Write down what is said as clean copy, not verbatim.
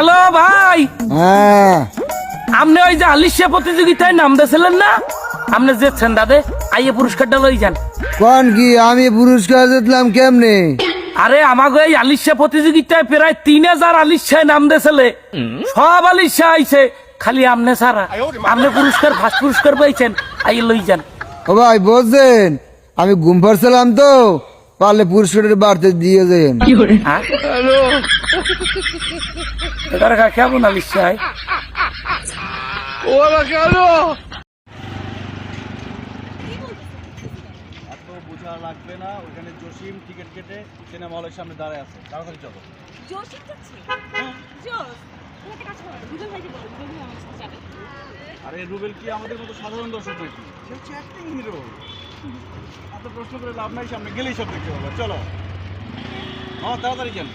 Hello ভাই, হ্যাঁ আপনি ওই যে আলিশা প্রতিযোগিতায় নাম দিয়েছিলেন না, আপনি যেচ্ছেন দাদে, আইয়ে পুরস্কারটা লই যান। কোন কি আমি পুরস্কার জিতলাম কেমনে? আরে আমাকে এই আলিশা প্রতিযোগিতায় প্রায় 3000 আলিশায় নাম দিয়েছিলে, সব আলিশা আইছে, খালি আমনে সারা। আপনি পুরস্কার ফার্স্ট পুরস্কার পাইছেন, আইয়ে লই যান। ও ভাই বুঝছেন, আমি ঘুম পারছিলাম তো, পারলে পুরস্কারের বাড়তে দিয়ে দেন। হ্যাঁ এটার কেমন আলিশায় এত বোঝা লাগবে না। ওখানে জসিম টিকিট কেটে সিনেমা হলের সামনে দাঁড়ায় আছে, তাড়াতাড়ি চলো। জোশই করছে জোশ তুমি একটা কাজ করো দুজন ভাইকে বলো দুজন ভাই আমার সাথে যাবে আরে রুবেল কি আমাদের মতো সাধারণ দর্শক নাকি? সে হচ্ছে অ্যাক্টিং হিরো। এত প্রশ্ন করে লাভ নাই, সামনে গেলেই সব দেখতে পাবো। চলো তাড়াতাড়ি যান।